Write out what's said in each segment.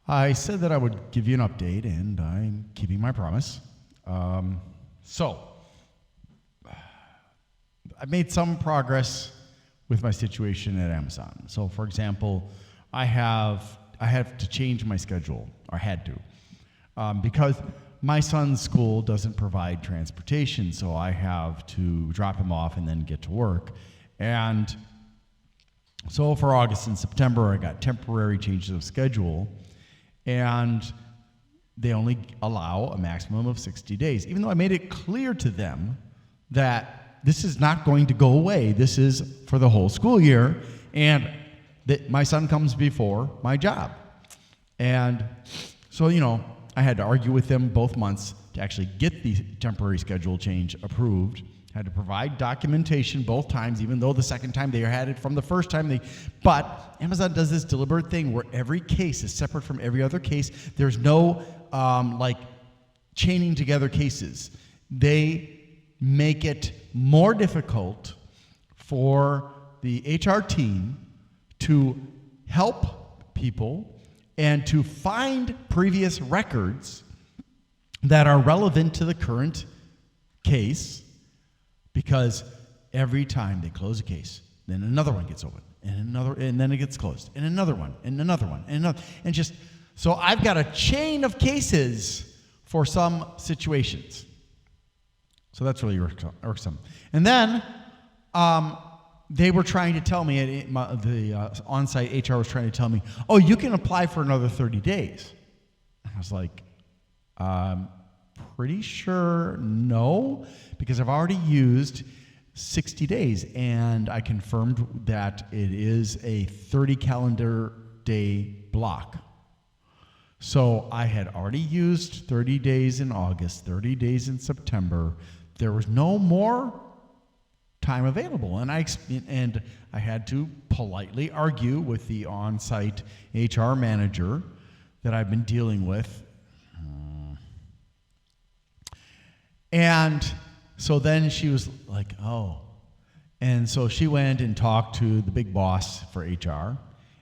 I said that I would give you an update, and I'm keeping my promise. So, I've made some progress with my situation at Amazon. So, for example, I have to change my schedule, or had to, because my son's school doesn't provide transportation, so I have to drop him off and then get to work. And so for August and September, I got temporary changes of schedule, and they only allow a maximum of 60 days, even though I made it clear to them that this is not going to go away. This is for the whole school year, and that my son comes before my job. And so, I had to argue with them both months to actually get the temporary schedule change approved. Had to provide documentation both times, even though the second time they had it from the first time. But Amazon does this deliberate thing where every case is separate from every other case. There's no chaining together cases. They make it more difficult for the HR team to help people and to find previous records that are relevant to the current case, because every time they close a case, then another one gets opened, and then it gets closed, and another one, and another one, and another, and just so I've got a chain of cases for some situations. So that's really irksome. And then they were trying to tell me, the on-site HR was trying to tell me, oh, you can apply for another 30 days. I was like, pretty sure no, because I've already used 60 days, and I confirmed that it is a 30 calendar day block. So I had already used 30 days in August, 30 days in September. There was no more time available, and I had to politely argue with the on-site HR manager that I've been dealing with. And so then she was like, oh. And so she went and talked to the big boss for HR,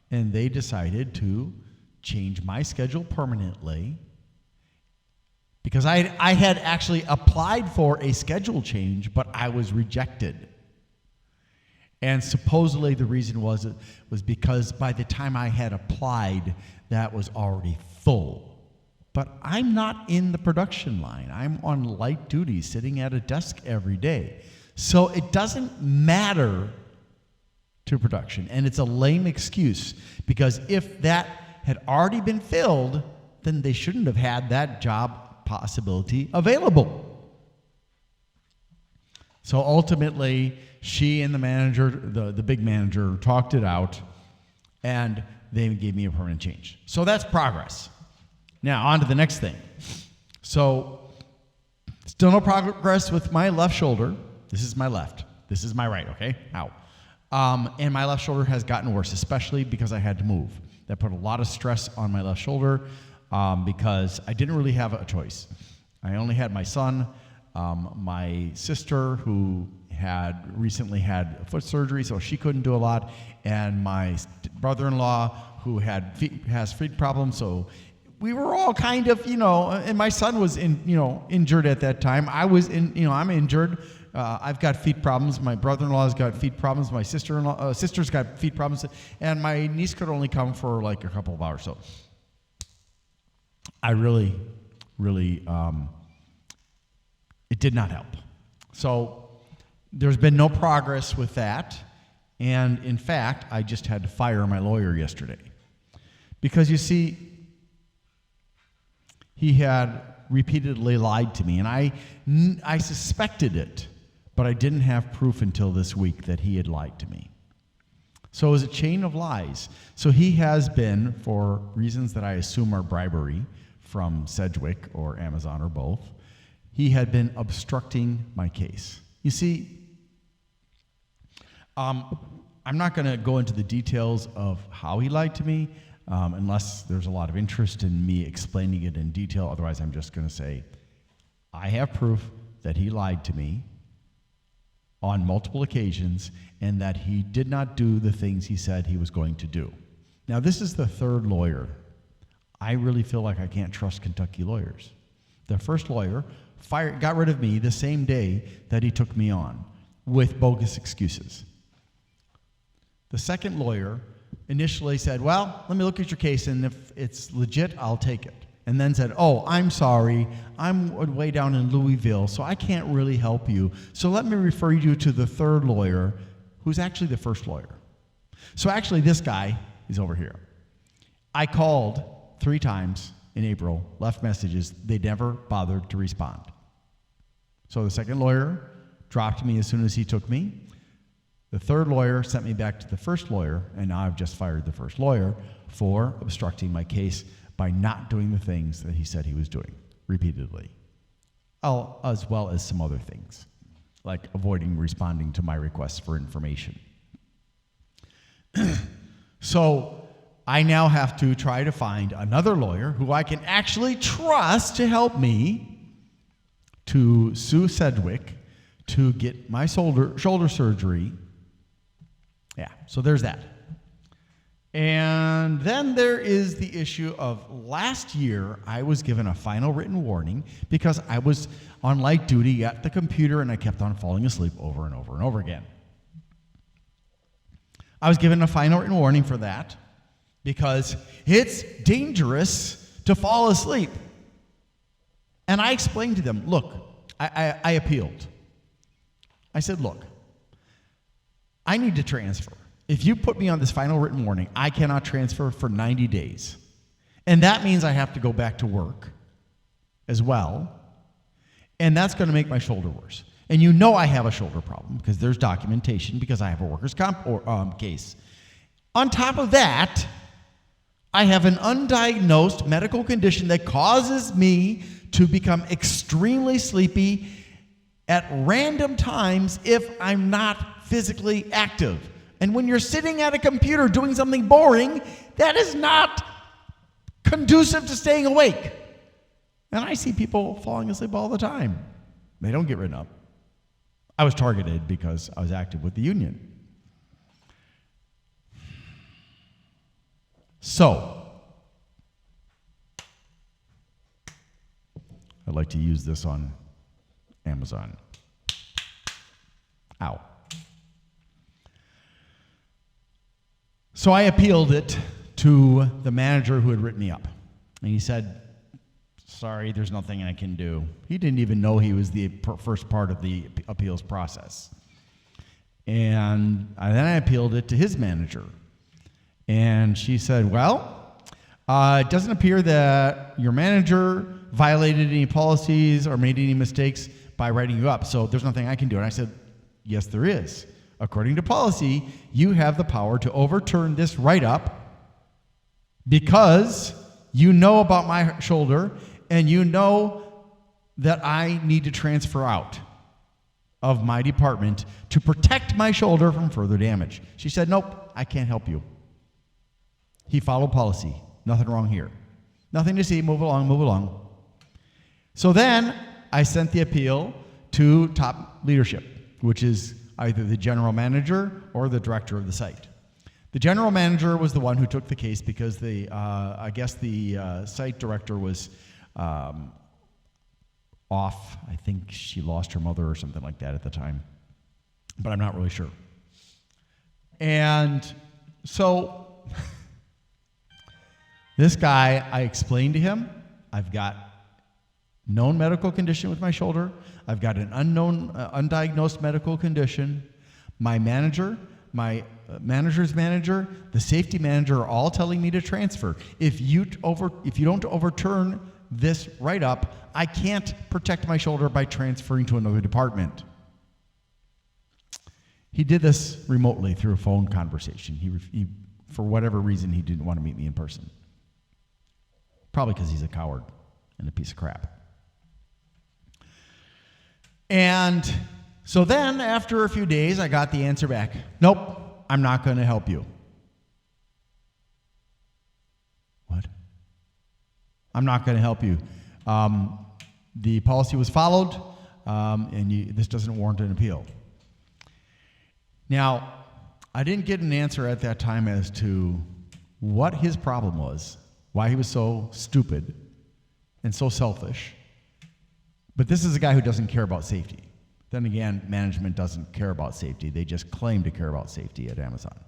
and they decided to change my schedule permanently, because I had actually applied for a schedule change, but I was rejected. And supposedly the reason was because by the time I had applied, that was already full. But I'm not in the production line. I'm on light duty, sitting at a desk every day. So it doesn't matter to production. And it's a lame excuse, because if that had already been filled, then they shouldn't have had that job possibility available. So ultimately, she and the manager, the big manager, talked it out, and they gave me a permanent change. So that's progress. Now, on to the next thing. So, still no progress with my left shoulder. This is my left. This is my right, okay? Ow. And my left shoulder has gotten worse, especially because I had to move. That put a lot of stress on my left shoulder because I didn't really have a choice. I only had my son, my sister, who had recently had foot surgery, so she couldn't do a lot, and my brother-in-law, who has feet problems, so we were all kind of, and my son was injured at that time. I was I'm injured. I've got feet problems. My brother-in-law's got feet problems. My sister's got feet problems, and my niece could only come for like a couple of hours. So I really, it did not help. So there's been no progress with that, and in fact, I just had to fire my lawyer yesterday, because you see, he had repeatedly lied to me, and I suspected it, but I didn't have proof until this week that he had lied to me. So it was a chain of lies. So he has been, for reasons that I assume are bribery from Sedgwick or Amazon or both, he had been obstructing my case. You see, I'm not going to go into the details of how he lied to me, unless there's a lot of interest in me explaining it in detail. Otherwise, I'm just going to say, I have proof that he lied to me on multiple occasions, and that he did not do the things he said he was going to do. Now, this is the third lawyer I really feel like I can't trust Kentucky lawyers. The first lawyer got rid of me the same day that he took me on with bogus excuses. The second lawyer initially said, well, let me look at your case, and if it's legit, I'll take it. And then said, oh, I'm sorry, I'm way down in Louisville, so I can't really help you. So let me refer you to the third lawyer, who's actually the first lawyer. So actually, this guy is over here. I called 3 times in April, left messages. They never bothered to respond. So the second lawyer dropped me as soon as he took me. The third lawyer sent me back to the first lawyer, and now I've just fired the first lawyer for obstructing my case by not doing the things that he said he was doing repeatedly, as well as some other things, like avoiding responding to my requests for information. So I now have to try to find another lawyer who I can actually trust to help me to sue Sedgwick to get my shoulder surgery. Yeah, so there's that. And then there is the issue of last year, I was given a final written warning because I was on light duty at the computer and I kept on falling asleep over and over and over again. I was given a final written warning for that because it's dangerous to fall asleep. And I explained to them, look, I appealed. I said, look, I need to transfer. If you put me on this final written warning, I cannot transfer for 90 days. And that means I have to go back to work as well. And that's going to make my shoulder worse. And you know I have a shoulder problem because there's documentation because I have a workers' comp case. On top of that, I have an undiagnosed medical condition that causes me to become extremely sleepy at random times if I'm not physically active. And when you're sitting at a computer doing something boring, that is not conducive to staying awake. And I see people falling asleep all the time. They don't get written up. I was targeted because I was active with the union. So, I'd like to use this on Amazon. Ow. So I appealed it to the manager who had written me up. And he said, sorry, there's nothing I can do. He didn't even know he was the first part of the appeals process. And then I appealed it to his manager. And she said, well, it doesn't appear that your manager violated any policies or made any mistakes by writing you up, so there's nothing I can do. And I said, yes, there is. According to policy, you have the power to overturn this write-up because you know about my shoulder and you know that I need to transfer out of my department to protect my shoulder from further damage. She said, nope, I can't help you. He followed policy. Nothing wrong here. Nothing to see. Move along, move along. So then I sent the appeal to top leadership, which is either the general manager or the director of the site. The general manager was the one who took the case because I guess the site director was off. I think she lost her mother or something like that at the time, but I'm not really sure. And so this guy, I explained to him, I've got known medical condition with my shoulder. I've got an unknown, undiagnosed medical condition. My manager, my manager's manager, the safety manager are all telling me to transfer. If you don't overturn this write-up, I can't protect my shoulder by transferring to another department. He did this remotely through a phone conversation. He for whatever reason, he didn't want to meet me in person. Probably because he's a coward and a piece of crap. And so then, after a few days, I got the answer back. Nope, I'm not going to help you. What? I'm not going to help you. The policy was followed, and this doesn't warrant an appeal. Now, I didn't get an answer at that time as to what his problem was, why he was so stupid and so selfish. But this is a guy who doesn't care about safety. Then again, management doesn't care about safety. They just claim to care about safety at Amazon.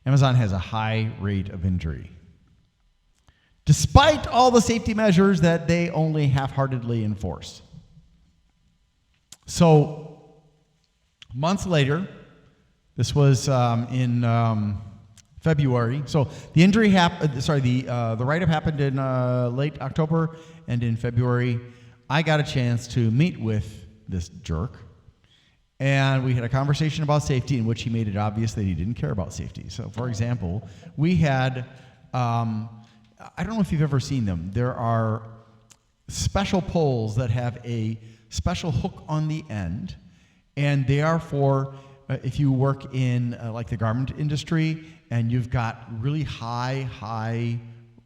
Amazon has a high rate of injury, despite all the safety measures that they only half-heartedly enforce. So, months later, this was in February. So the injury happened. The write-up happened in late October, and in February, I got a chance to meet with this jerk, and we had a conversation about safety in which he made it obvious that he didn't care about safety. So, for example, we had I don't know if you've ever seen them. There are special poles that have a special hook on the end, and they are for if you work in like the garment industry and you've got really high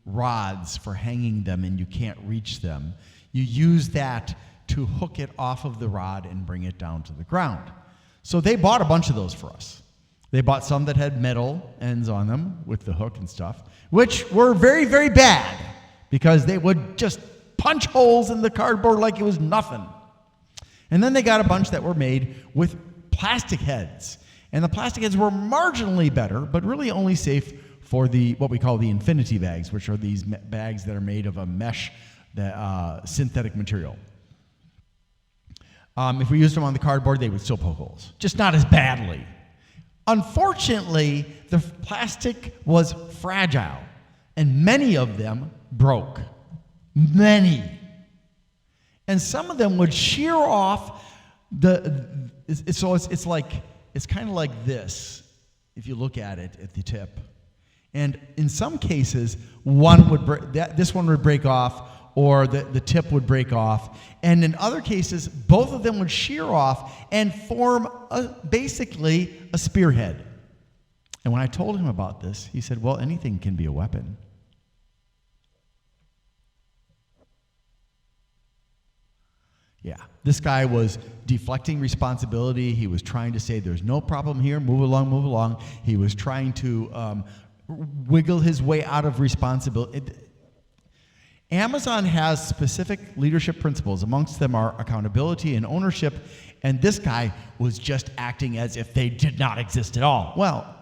rods for hanging them and you can't reach them, you use that to hook it off of the rod and bring it down to the ground. So they bought a bunch of those for us. They bought some that had metal ends on them with the hook and stuff, which were very, very bad because they would just punch holes in the cardboard like it was nothing. And then they got a bunch that were made with plastic heads. And the plastic heads were marginally better, but really only safe for the what we call the infinity bags, which are these bags that are made of a mesh synthetic material. If we used them on the cardboard, they would still poke holes, just not as badly. Unfortunately, the plastic was fragile, and many of them broke. Many. And some of them would shear off it's kind of like this, if you look at it at the tip. And in some cases, this one would break off, or the tip would break off. And in other cases, both of them would shear off and form basically a spearhead. And when I told him about this, he said, well, anything can be a weapon. Yeah, this guy was deflecting responsibility. He was trying to say, there's no problem here, move along, move along. He was trying to wiggle his way out of responsibility. Amazon has specific leadership principles. Amongst them are accountability and ownership, and this guy was just acting as if they did not exist at all. Well,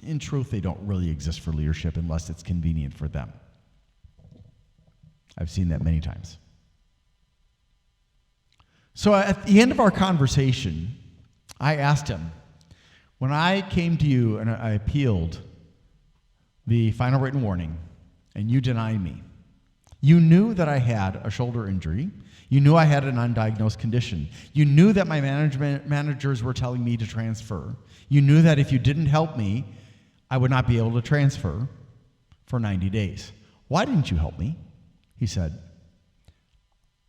in truth, they don't really exist for leadership unless it's convenient for them. I've seen that many times. So at the end of our conversation, I asked him, when I came to you and I appealed the final written warning, and you denied me, you knew that I had a shoulder injury. You knew I had an undiagnosed condition. You knew that my managers were telling me to transfer. You knew that if you didn't help me, I would not be able to transfer for 90 days. Why didn't you help me? He said.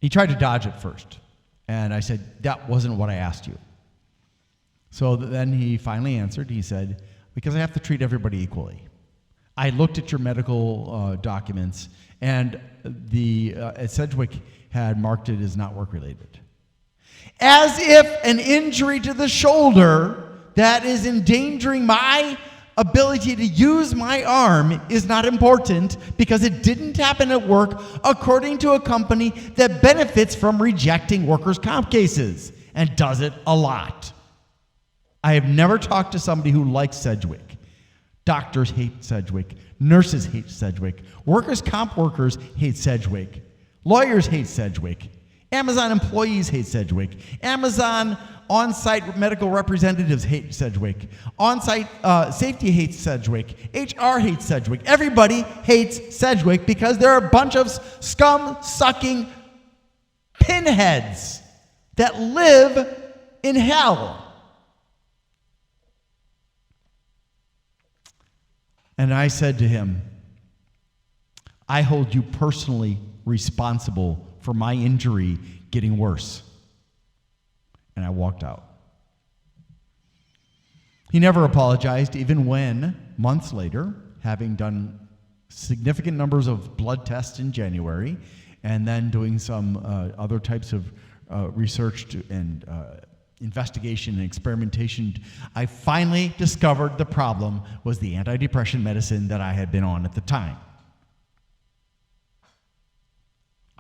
He tried to dodge it first. And I said, that wasn't what I asked you. So then he finally answered. He said, because I have to treat everybody equally. I looked at your medical documents, and at Sedgwick had marked it as not work-related. As if an injury to the shoulder that is endangering my ability to use my arm is not important because it didn't happen at work, according to a company that benefits from rejecting workers' comp cases and does it a lot. I have never talked to somebody who likes Sedgwick. Doctors hate Sedgwick. Nurses hate Sedgwick. Workers' comp workers hate Sedgwick. Lawyers hate Sedgwick. Amazon employees hate Sedgwick. Amazon on-site medical representatives hate Sedgwick. On-site safety hates Sedgwick. HR hates Sedgwick. Everybody hates Sedgwick because they're a bunch of scum-sucking pinheads that live in hell. And I said to him, I hold you personally responsible for my injury getting worse. And I walked out. He never apologized, even when, months later, having done significant numbers of blood tests in January, and then doing some other types of research and investigation and experimentation, I finally discovered the problem was the antidepressant medicine that I had been on at the time.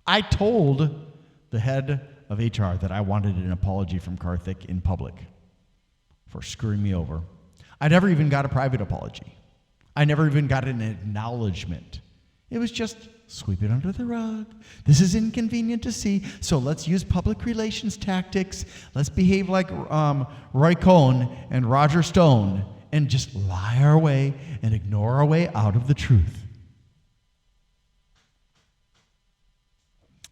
I told the head of HR that I wanted an apology from Karthik in public for screwing me over. I never even got a private apology. I never even got an acknowledgement. It was just sweep it under the rug. This is inconvenient to see, so let's use public relations tactics. Let's behave like Roy Cohn and Roger Stone and just lie our way and ignore our way out of the truth.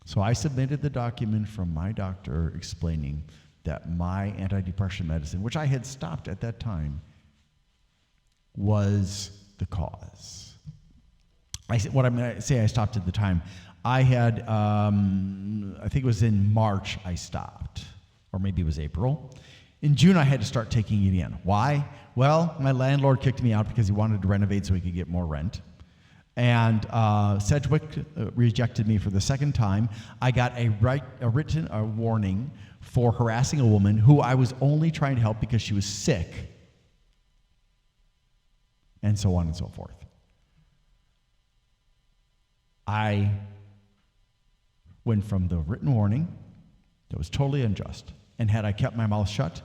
So I submitted the document from my doctor explaining that my antidepressant medicine, which I had stopped at that time, was the cause. What I'm going to say I stopped at the time, I had, I think it was in March I stopped, or maybe it was April. In June I had to start taking it again. Why? Well, my landlord kicked me out because he wanted to renovate so he could get more rent. And Sedgwick rejected me for the second time. I got a written warning for harassing a woman who I was only trying to help because she was sick, and so on and so forth. I went from the written warning that was totally unjust, and had I kept my mouth shut,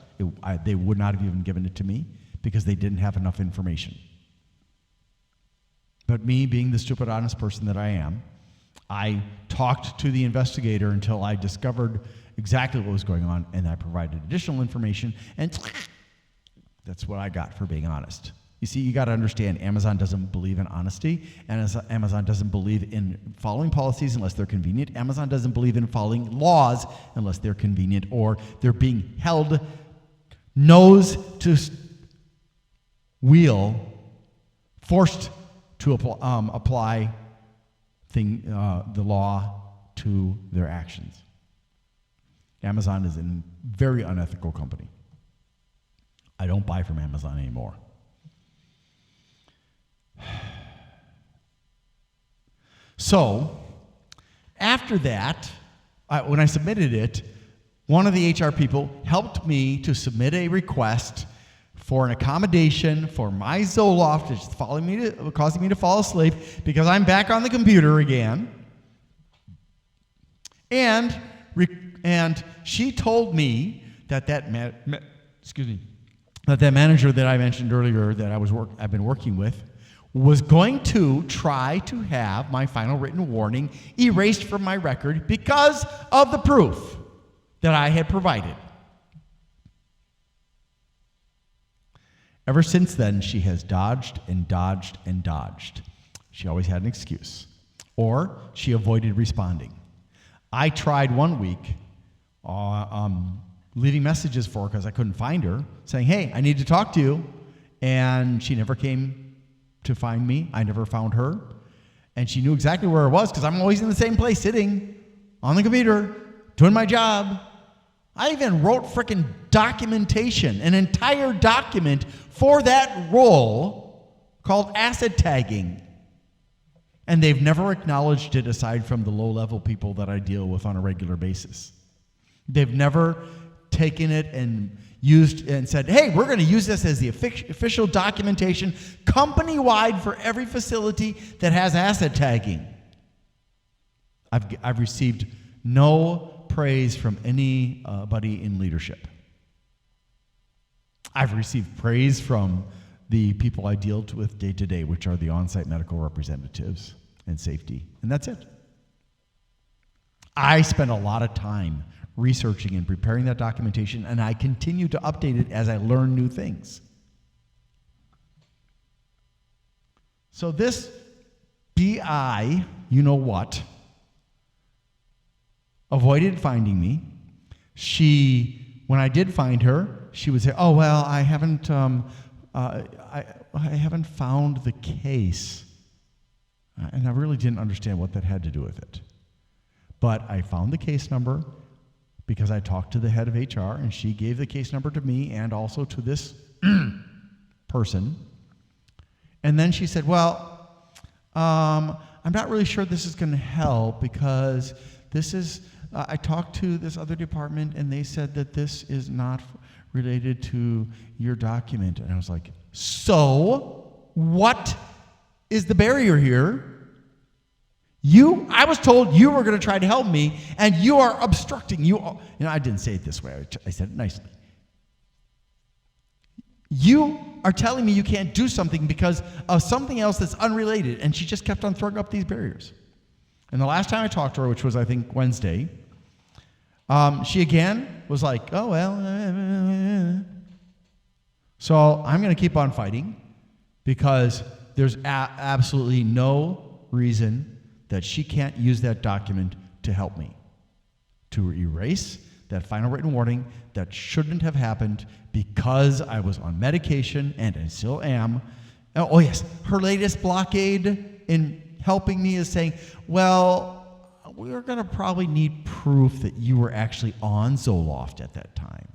they would not have even given it to me because they didn't have enough information. But me, being the stupid, honest person that I am, I talked to the investigator until I discovered exactly what was going on, and I provided additional information, and that's what I got for being honest. You see, you got to understand, Amazon doesn't believe in honesty, and Amazon doesn't believe in following policies unless they're convenient. Amazon doesn't believe in following laws unless they're convenient, or they're being held nose to wheel, forced to apply the law to their actions. Amazon is a very unethical company. I don't buy from Amazon anymore. So, after that, when I submitted it, one of the HR people helped me to submit a request for an accommodation for my Zoloft, which is causing me to fall asleep because I'm back on the computer again. And she told me that that manager that I mentioned earlier that I've been working with was going to try to have my final written warning erased from my record because of the proof that I had provided. Ever since then, she has dodged and dodged and dodged. She always had an excuse. Or she avoided responding. I tried one week leaving messages for her because I couldn't find her, saying, hey, I need to talk to you. And she never came to find me. I never found her. And she knew exactly where I was because I'm always in the same place, sitting on the computer, doing my job. I even wrote frickin' documentation, an entire document for that role called asset tagging. And they've never acknowledged it aside from the low-level people that I deal with on a regular basis. They've never taken it and used and said, hey, we're going to use this as the official documentation company-wide for every facility that has asset tagging. I've received no praise from anybody in leadership. I've received praise from the people I deal with day to day, which are the on-site medical representatives and safety, and that's it. I spend a lot of time researching and preparing that documentation, and I continue to update it as I learn new things. So this BI, you know what, avoided finding me. When I did find her, she would say, oh, well, I haven't found the case. And I really didn't understand what that had to do with it. But I found the case number because I talked to the head of HR, and she gave the case number to me and also to this person. And then she said, well, I'm not really sure this is going to help because this is, I talked to this other department, and they said that this is not related to your document. And I was like, so what is the barrier here? I was told you were going to try to help me, and you are obstructing. I didn't say it this way. I said it nicely. You are telling me you can't do something because of something else that's unrelated. And she just kept on throwing up these barriers. And the last time I talked to her, which was, I think, Wednesday, she again was like, oh, well. So I'm going to keep on fighting because there's absolutely no reason that she can't use that document to help me, to erase that final written warning that shouldn't have happened because I was on medication, and I still am. Oh, yes, her latest blockade in helping me is saying, well, we're going to probably need proof that you were actually on Zoloft at that time.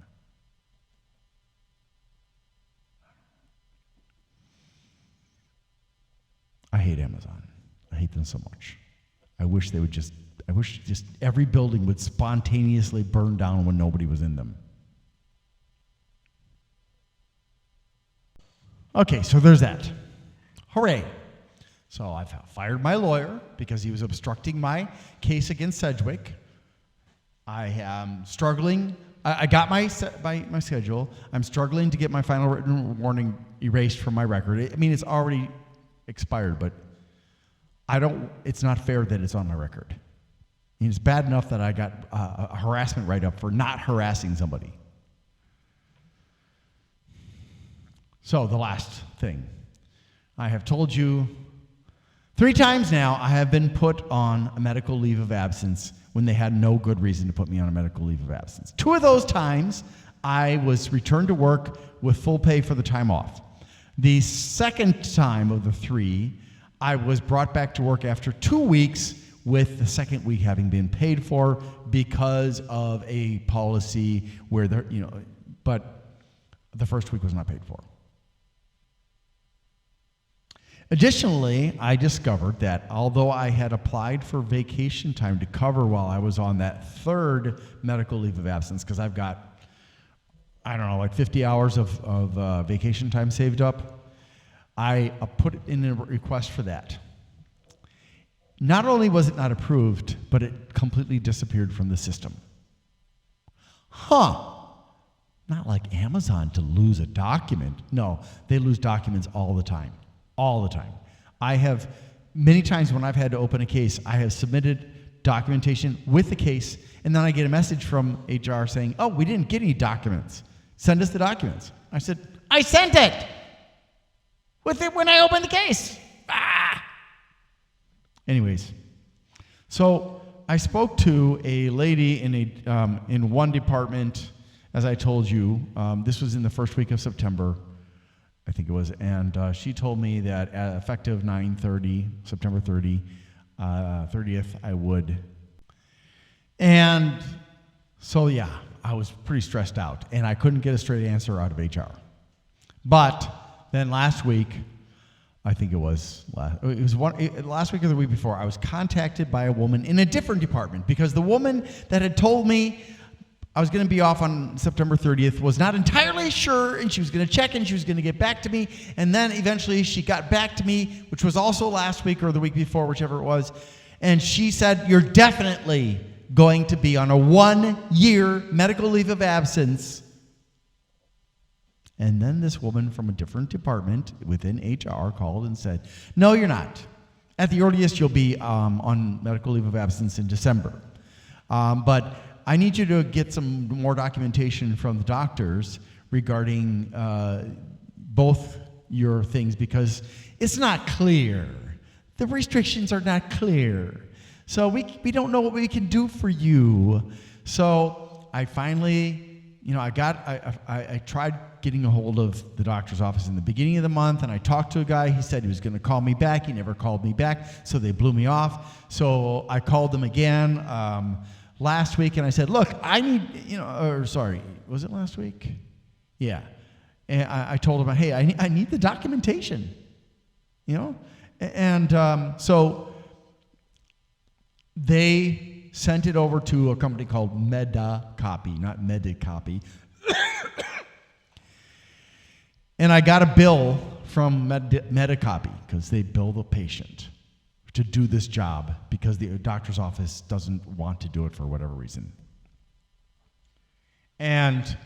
I hate Amazon. I hate them so much. I wish just every building would spontaneously burn down when nobody was in them. Okay, so there's that. Hooray. So I've fired my lawyer because he was obstructing my case against Sedgwick. I am struggling. I got my schedule. I'm struggling to get my final written warning erased from my record. I mean, it's already expired, but it's not fair that it's on my record. I mean, it's bad enough that I got a harassment write-up for not harassing somebody. So the last thing. I have told you 3 times now I have been put on a medical leave of absence when they had no good reason to put me on a medical leave of absence. 2 of those times I was returned to work with full pay for the time off. The second time of the 3, I was brought back to work after 2 weeks with the second week having been paid for because of a policy where but the first week was not paid for. Additionally, I discovered that although I had applied for vacation time to cover while I was on that 3rd medical leave of absence, because I've got, like 50 hours of vacation time saved up, I put in a request for that. Not only was it not approved, but it completely disappeared from the system. Not like Amazon to lose a document. No, they lose documents all the time. All the time. I have, many times when I've had to open a case, I have submitted documentation with the case, and then I get a message from HR saying, oh, we didn't get any documents. Send us the documents. I said, I sent it with it when I opened the case. Anyways, so I spoke to a lady in one department, as I told you. This was in the first week of September, I think it was, and she told me that effective September 30th, I would. And so, yeah, I was pretty stressed out, and I couldn't get a straight answer out of HR. But then last week, I think it was last week or the week before, I was contacted by a woman in a different department because the woman that had told me I was going to be off on September 30th was not entirely sure, and she was going to check and she was going to get back to me. And then eventually she got back to me, which was also last week or the week before, whichever it was. And she said, you're definitely going to be on a 1-year medical leave of absence. And then this woman from a different department within HR called and said, no, you're not. At the earliest, you'll be on medical leave of absence in December. But I need you to get some more documentation from the doctors regarding both your things because it's not clear. The restrictions are not clear. So we don't know what we can do for you. So I finally, I tried getting a hold of the doctor's office in the beginning of the month, and I talked to a guy. He said he was going to call me back. He never called me back, so they blew me off. So I called them again last week, and I said, look, I need, was it last week? Yeah. And I told him, hey, I need the documentation, And so they sent it over to a company called MediCopy, not Medicopy. And I got a bill from Medicopy because they bill the patient to do this job because the doctor's office doesn't want to do it for whatever reason. And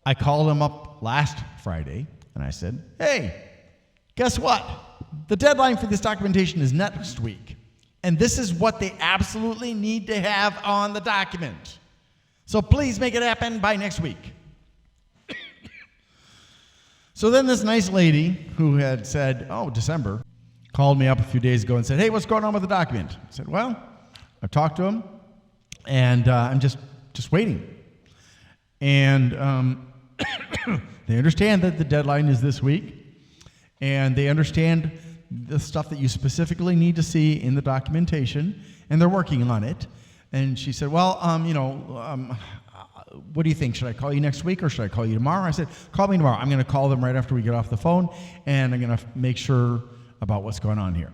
I called him up last Friday, and I said, hey, guess what? The deadline for this documentation is next week. And this is what they absolutely need to have on the document. So please make it happen by next week. So then this nice lady who had said, December, called me up a few days ago and said, hey, what's going on with the document? I said, well, I've talked to him, and I'm just waiting. And they understand that the deadline is this week, and they understand the stuff that you specifically need to see in the documentation, and they're working on it. And she said, well, what do you think? Should I call you next week or should I call you tomorrow? I said, call me tomorrow. I'm going to call them right after we get off the phone, and I'm going to make sure about what's going on here.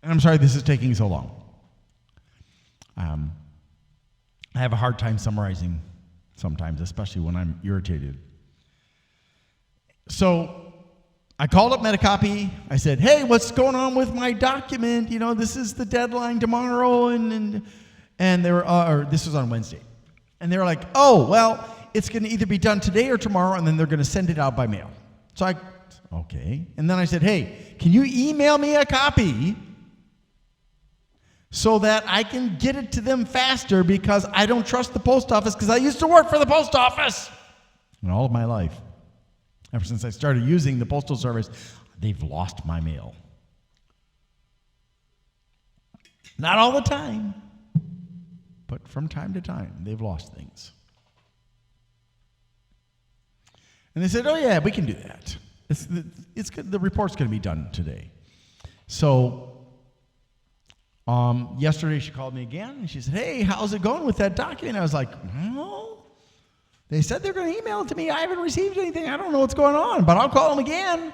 And I'm sorry this is taking so long. I have a hard time summarizing sometimes, especially when I'm irritated. So I called up Metacopy. I said, hey, what's going on with my document? This is the deadline tomorrow. And they were, or this was on Wednesday. And they were like, oh, well, it's going to either be done today or tomorrow, and then they're going to send it out by mail. So okay. And then I said, hey, can you email me a copy so that I can get it to them faster, because I don't trust the post office, because I used to work for the post office. And all of my life, ever since I started using the postal service, they've lost my mail. Not all the time, but from time to time, they've lost things. And they said, oh yeah, we can do that. It's good. The report's going to be done today. So yesterday she called me again, and she said, hey, how's it going with that document? I was like, well, they said they're going to email it to me. I haven't received anything. I don't know what's going on, but I'll call them again.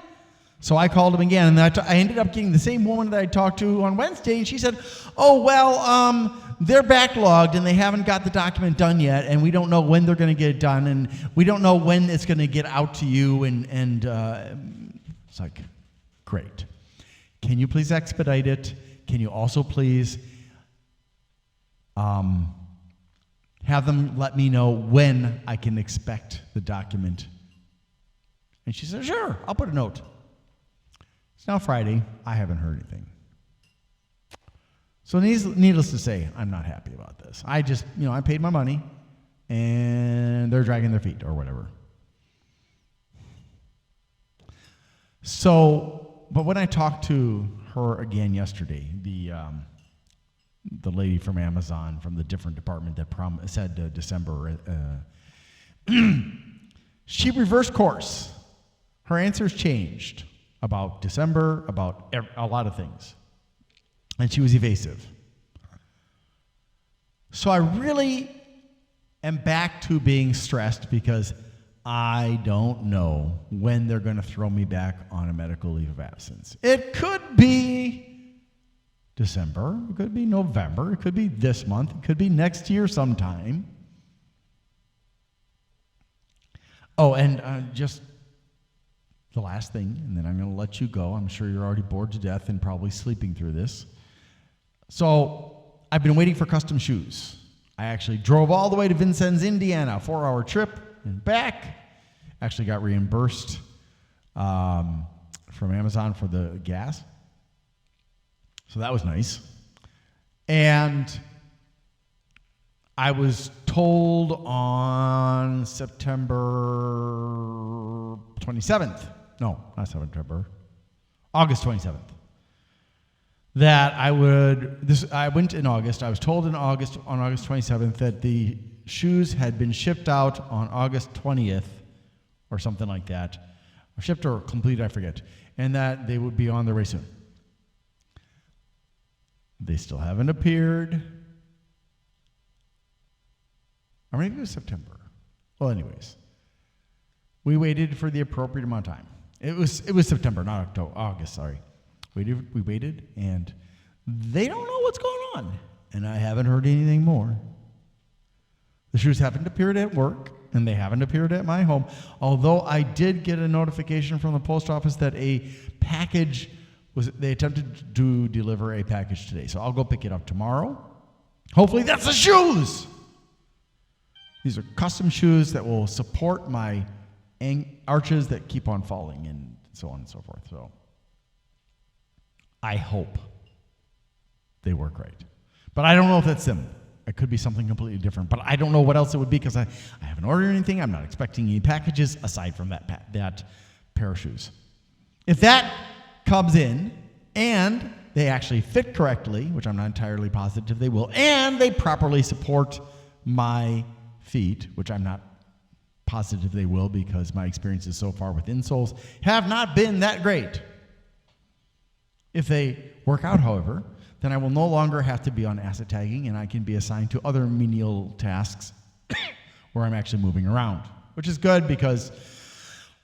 So I called them again, and I ended up getting the same woman that I talked to on Wednesday, and she said, oh, well, they're backlogged, and they haven't got the document done yet, and we don't know when they're going to get it done, and we don't know when it's going to get out to you, and it's like, great. Can you please expedite it? Can you also please have them let me know when I can expect the document? And she said, sure, I'll put a note. It's now Friday. I haven't heard anything. So needless to say, I'm not happy about this. I just, I paid my money, and they're dragging their feet or whatever. So, but when I talked to her again yesterday, the lady from Amazon from the different department that said December, she reversed course. Her answers changed about December, about a lot of things. And she was evasive. So I really am back to being stressed because I don't know when they're going to throw me back on a medical leave of absence. It could be December. It could be November. It could be this month. It could be next year sometime. Oh, and just the last thing, and then I'm going to let you go. I'm sure you're already bored to death and probably sleeping through this. So I've been waiting for custom shoes. I actually drove all the way to Vincennes, Indiana, a 4-hour trip and back. Actually got reimbursed from Amazon for the gas. So that was nice. And I was told on September 27th, no, not September, August 27th, that I went in August. I was told on August 27th that the shoes had been shipped out on August 20th or something like that. Or shipped or completed, I forget. And that they would be on their way soon. They still haven't appeared. Or maybe it was September. Well, anyways. We waited for the appropriate amount of time. It was September, not October, August, sorry. We waited, and they don't know what's going on. And I haven't heard anything more. The shoes haven't appeared at work, and they haven't appeared at my home. Although I did get a notification from the post office that a package they attempted to deliver a package today. So I'll go pick it up tomorrow. Hopefully that's the shoes. These are custom shoes that will support my arches that keep on falling and so on and so forth. So I hope they work right. But I don't know if that's them. It could be something completely different. But I don't know what else it would be because I haven't ordered anything. I'm not expecting any packages aside from that pair of shoes. If that comes in and they actually fit correctly, which I'm not entirely positive they will, and they properly support my feet, which I'm not positive they will because my experiences so far with insoles have not been that great. If they work out, however, then I will no longer have to be on asset tagging and I can be assigned to other menial tasks where I'm actually moving around, which is good because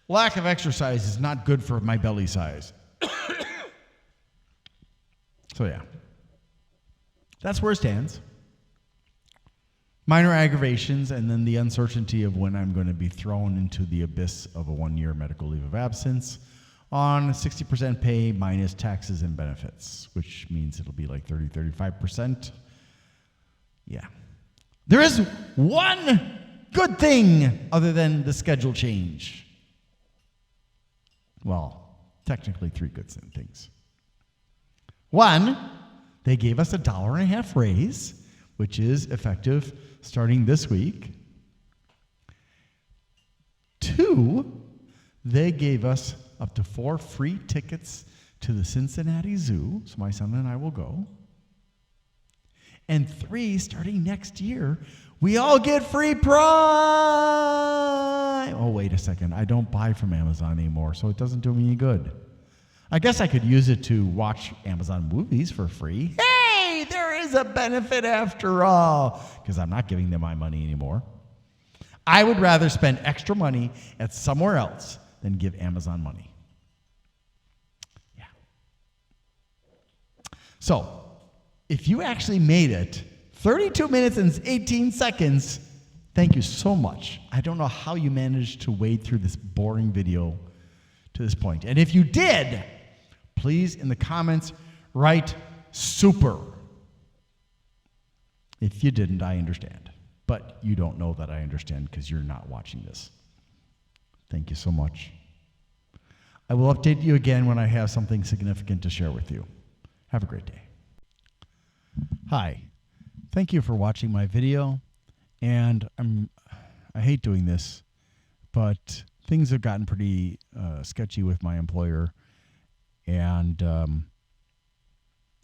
lack of exercise is not good for my belly size. So yeah, that's where it stands. Minor aggravations and then the uncertainty of when I'm going to be thrown into the abyss of a 1-year medical leave of absence on 60% pay minus taxes and benefits, which means it'll be like 35%. Yeah. There is one good thing other than the schedule change. Well, technically 3 good things. One, they gave us $1.50 raise, which is effective starting this week. 2, they gave us up to 4 free tickets to the Cincinnati Zoo, so my son and I will go. And 3, starting next year, we all get free Prime. Oh, wait a second. I don't buy from Amazon anymore, so it doesn't do me any good. I guess I could use it to watch Amazon movies for free. Hey, there is a benefit after all, because I'm not giving them my money anymore. I would rather spend extra money at somewhere else than give Amazon money. Yeah. So, if you actually made it 32 minutes and 18 seconds, thank you so much. I don't know how you managed to wade through this boring video to this point. And if you did, please in the comments write super. If you didn't, I understand. But you don't know that I understand because you're not watching this. Thank you so much. I will update you again when I have something significant to share with you. Have a great day. Hi. Thank you for watching my video. And I hate doing this, but things have gotten pretty sketchy with my employer. And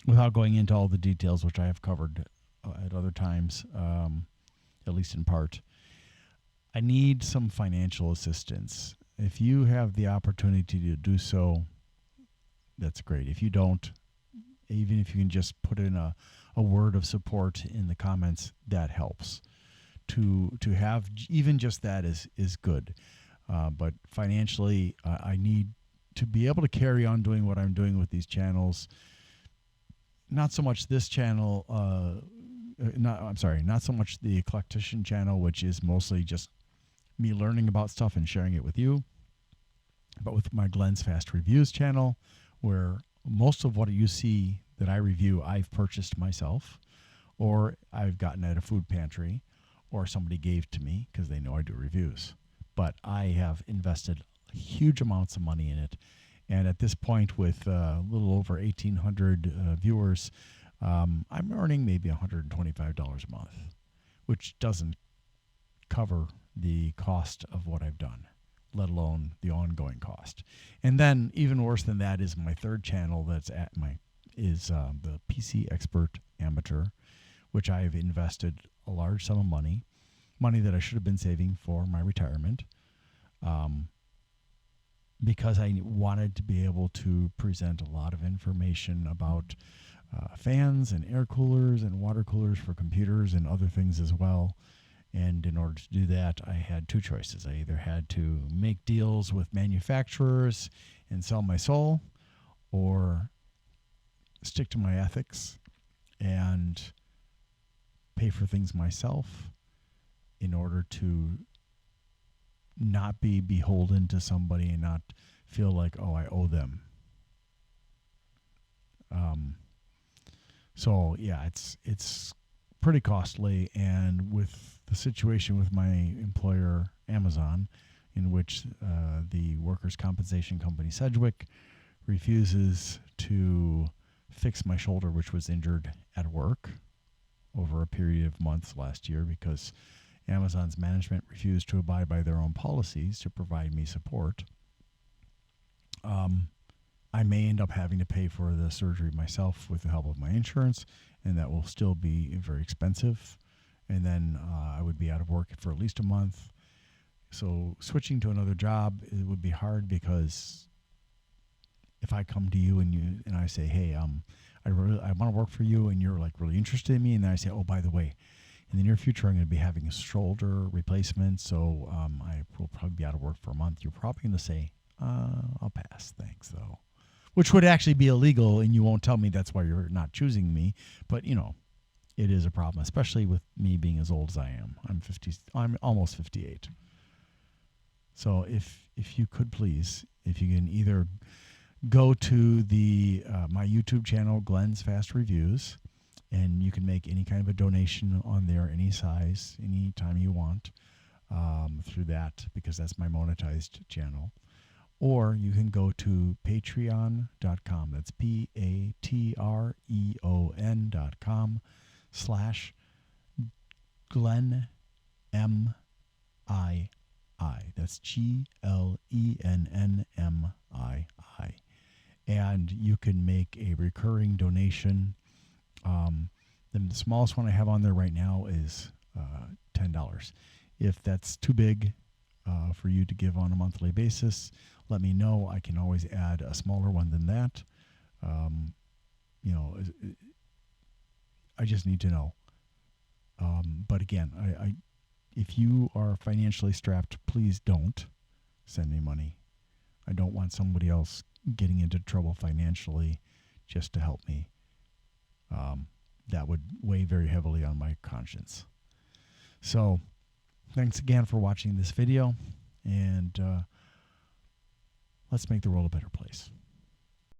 without going into all the details, which I have covered at other times, at least in part, I need some financial assistance. If you have the opportunity to do so, that's great. If you don't, even if you can just put in a word of support in the comments, that helps. To have even just that is good. But financially, I need to be able to carry on doing what I'm doing with these channels. Not so much this channel, not so much the Eclectician channel, which is mostly just me learning about stuff and sharing it with you, but with my Glenn's Fast Reviews channel, where most of what you see that I review, I've purchased myself, or I've gotten at a food pantry, or somebody gave to me because they know I do reviews. But I have invested huge amounts of money in it. And at this point, with a little over 1,800 viewers, I'm earning maybe $125 a month, which doesn't cover the cost of what I've done, let alone the ongoing cost. And then even worse than that is my third channel that's the PC Expert Amateur, which I've invested a large sum of money that I should have been saving for my retirement, because I wanted to be able to present a lot of information about fans and air coolers and water coolers for computers and other things as well. And in order to do that, I had 2 choices. I either had to make deals with manufacturers and sell my soul, or stick to my ethics and pay for things myself in order to not be beholden to somebody and not feel like, oh, I owe them. So yeah, it's pretty costly, and with the situation with my employer Amazon, in which the workers' compensation company Sedgwick refuses to fix my shoulder, which was injured at work over a period of months last year because Amazon's management refused to abide by their own policies to provide me support. I may end up having to pay for the surgery myself with the help of my insurance, and that will still be very expensive. And then I would be out of work for at least a month. So switching to another job, it would be hard because if I come to you and I say, hey, I want to work for you, and you're like really interested in me, and then I say, oh, by the way, in the near future I'm going to be having a shoulder replacement, so I will probably be out of work for a month. You're probably going to say, I'll pass, thanks, though. Which would actually be illegal, and you won't tell me that's why you're not choosing me. But it is a problem, especially with me being as old as I am. I'm almost 58. So if you could please, if you can either go to the my YouTube channel, Glenn's Fast Reviews, and you can make any kind of a donation on there, any size, any time you want, through that, because that's my monetized channel. Or you can go to patreon.com. That's patreon.com/Glenn MII. That's GLENNMII. And you can make a recurring donation. The smallest one I have on there right now is $10. If that's too big for you to give on a monthly basis, let me know. I can always add a smaller one than that. I just need to know. But again, if you are financially strapped, please don't send me money. I don't want somebody else getting into trouble financially just to help me. That would weigh very heavily on my conscience. So thanks again for watching this video, and let's make the world a better place.